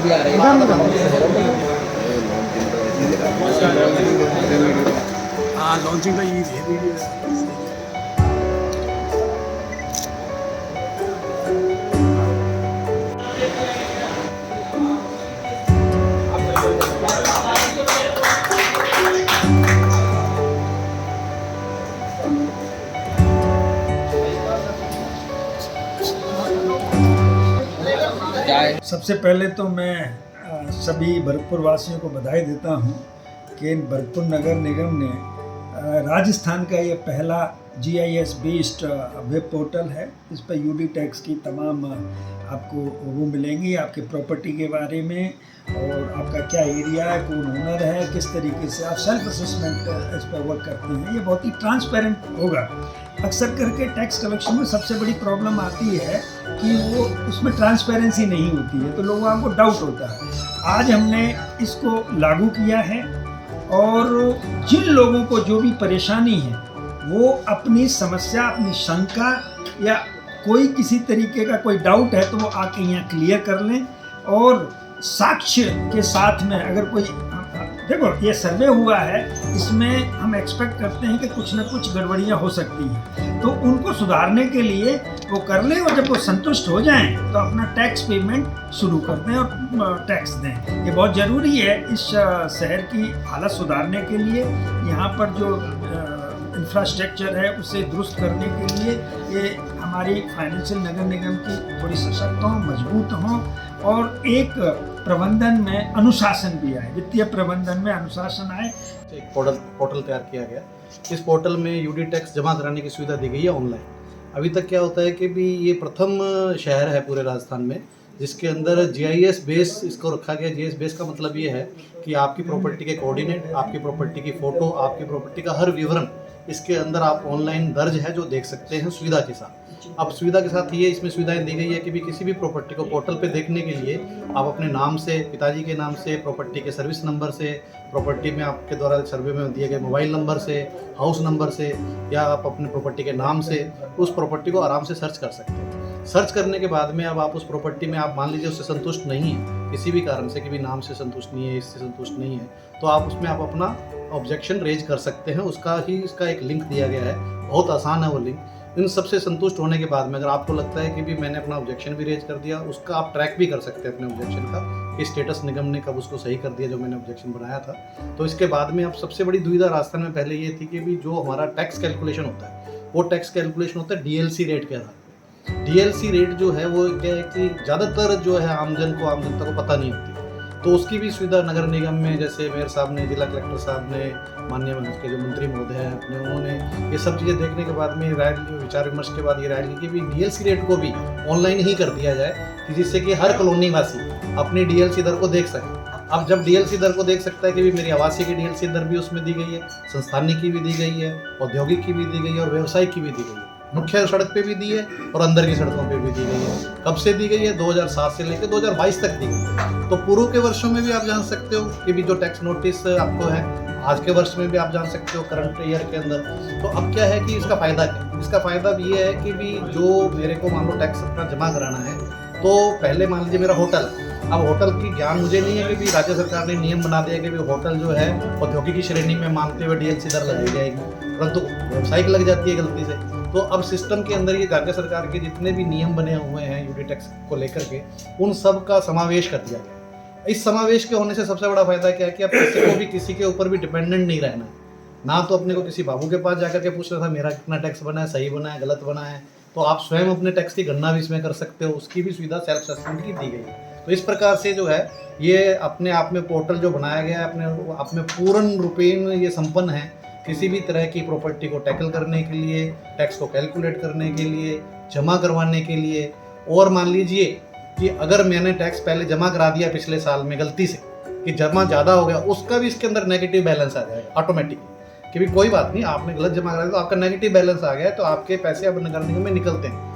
भी आ रही है। हाँ लॉन्चिंग का ये है वीडियो है। सबसे पहले तो मैं सभी भरतपुर वासियों को बधाई देता हूं कि भरतपुर नगर निगम ने राजस्थान का ये पहला GIS बेस्ड वेब पोर्टल है। इस पर यूडी टैक्स की तमाम आपको वो मिलेंगी, आपके प्रॉपर्टी के बारे में और आपका क्या एरिया है, कौन ओनर है, किस तरीके से आप सेल्फ असेसमेंट इस पर वर्क करते हैं। ये बहुत ही ट्रांसपेरेंट होगा। अक्सर करके टैक्स कलेक्शन में सबसे बड़ी प्रॉब्लम आती है कि वो उसमें ट्रांसपेरेंसी नहीं होती है, तो लोगों को डाउट होता है। आज हमने इसको लागू किया है और जिन लोगों को जो भी परेशानी है वो अपनी समस्या, अपनी शंका या कोई किसी तरीके का कोई डाउट है तो वो आके यहाँ क्लियर कर लें। और साक्ष्य के साथ में अगर कोई, देखो ये सर्वे हुआ है, इसमें हम एक्सपेक्ट करते हैं कि कुछ ना कुछ गड़बड़ियाँ हो सकती हैं, तो उनको सुधारने के लिए वो कर लें और जब वो संतुष्ट हो जाएं तो अपना टैक्स पेमेंट शुरू कर दें और टैक्स दें। ये बहुत ज़रूरी है इस शहर की हालत सुधारने के लिए। यहाँ पर जो इंफ्रास्ट्रक्चर है उसे दुरुस्त करने के लिए ये हमारी फाइनेंशियल नगर निगम की थोड़ी सशक्त हों, मजबूत हों और एक प्रबंधन में अनुशासन भी आए, वित्तीय प्रबंधन में अनुशासन आए। एक पोर्टल तैयार किया गया। इस पोर्टल में यूडी टैक्स जमा कराने की सुविधा दी गई है ऑनलाइन। अभी तक क्या होता है कि भी ये प्रथम शहर है पूरे राजस्थान में जिसके अंदर GIS बेस इसको रखा गया। GIS बेस का मतलब ये है कि आपकी प्रॉपर्टी के कोऑर्डिनेट, आपकी प्रॉपर्टी की फ़ोटो, आपकी प्रॉपर्टी का हर विवरण इसके अंदर आप ऑनलाइन दर्ज है जो देख सकते हैं सुविधा के साथ। अब सुविधा के साथ ये इसमें सुविधाएं दी गई है कि भी किसी भी प्रॉपर्टी को पोर्टल पे देखने के लिए आप अपने नाम से, पिताजी के नाम से, प्रॉपर्टी के सर्विस नंबर से, प्रॉपर्टी में आपके द्वारा सर्वे में दिए गए मोबाइल नंबर से, हाउस नंबर से या आप अपने प्रॉपर्टी के नाम से उस प्रॉपर्टी को आराम से सर्च कर सकते हैं। सर्च करने के बाद में अब आप उस प्रॉपर्टी में आप मान लीजिए उससे संतुष्ट नहीं है, किसी भी कारण से कि भी नाम से संतुष्ट नहीं है, इससे संतुष्ट नहीं है, तो आप उसमें आप अपना ऑब्जेक्शन रेज कर सकते हैं। इसका एक लिंक दिया गया है, बहुत आसान है वो लिंक। इन सबसे संतुष्ट होने के बाद में अगर आपको लगता है कि भी मैंने अपना ऑब्जेक्शन भी रेज कर दिया, उसका आप ट्रैक भी कर सकते हैं अपने ऑब्जेक्शन का कि स्टेटस निगम ने कब उसको सही कर दिया जो मैंने ऑब्जेक्शन बनाया था। तो इसके बाद में अब सबसे बड़ी दुविधा राजस्थान में पहले ये थी कि भी जो हमारा टैक्स कैलकुलेशन होता है वो टैक्स कैलकुलेशन होता है DLC रेट के आधार पर। DLC रेट जो है वो क्या है कि ज़्यादातर जो है आम जनता को पता नहीं होती। तो उसकी भी सुविधा नगर निगम में, जैसे मेयर साहब ने, जिला कलेक्टर साहब ने, माननीय के जो मंत्री महोदय हैं अपने, उन्होंने ये सब चीज़ें देखने के बाद में विचार विमर्श के बाद ये राय ली कि भी DLC रेट को भी ऑनलाइन ही कर दिया जाए कि जिससे कि हर कॉलोनी वासी अपनी DLC दर को देख सके। अब जब DLC दर को देख सकता है कि भी मेरी आवासीय की DLC दर भी उसमें दी गई है, संस्थानिक की भी दी गई है, औद्योगिक की भी दी गई है और व्यवसायिक की भी दी गई है, मुख्य सड़क पे भी दी है और अंदर की सड़कों पे भी दी गई है। कब से दी गई है? 2007 से लेकर 2022 तक दी गई। तो पूर्व के वर्षों में भी आप जान सकते हो कि भी जो टैक्स नोटिस आपको है, आज के वर्ष में भी आप जान सकते हो करंट ईयर के अंदर। तो अब क्या है कि इसका फ़ायदा क्या? इसका फ़ायदा ये है कि भी जो मेरे को मान लो टैक्स अपना जमा कराना है, तो पहले मान लीजिए मेरा होटल है। अब होटल की ज्ञान मुझे नहीं है कि भी राज्य सरकार ने नियम बना दिया कि भी होटल जो है औद्योगिक की श्रेणी में मानते हुए DLC दर लगाई जाएगी, परंतु व्यावसायिक लग जाती है गलती से। तो अब सिस्टम के अंदर ये राज्य सरकार के जितने भी नियम बने हुए हैं यूडी टैक्स को लेकर के, उन सब का समावेश कर दिया गया। इस समावेश के होने से सबसे बड़ा फायदा क्या है कि अब किसी को भी किसी के ऊपर भी डिपेंडेंट नहीं रहना है। ना तो अपने को किसी बाबू के पास जाकर के पूछना था मेरा कितना टैक्स बना है, सही बना है, गलत बना है। तो आप स्वयं अपने टैक्स की गणना भी इसमें कर सकते हो, उसकी भी सुविधा सेल्फ असेसमेंट की दी गई है। तो इस प्रकार से जो है ये अपने आप में पोर्टल जो बनाया गया है, अपने आप में पूर्ण रूपेण ये संपन्न है किसी भी तरह की प्रॉपर्टी को टैकल करने के लिए, टैक्स को कैलकुलेट करने के लिए, जमा करवाने के लिए। और मान लीजिए कि अगर मैंने टैक्स पहले जमा करा दिया पिछले साल में गलती से कि जमा ज़्यादा हो गया, उसका भी इसके अंदर नेगेटिव बैलेंस आ जाएगा ऑटोमेटिक कि भी कोई बात नहीं, आपने गलत जमा कराया तो आपका नेगेटिव बैलेंस आ गया है, तो आपके पैसे अब नगर निगम में निकलते हैं।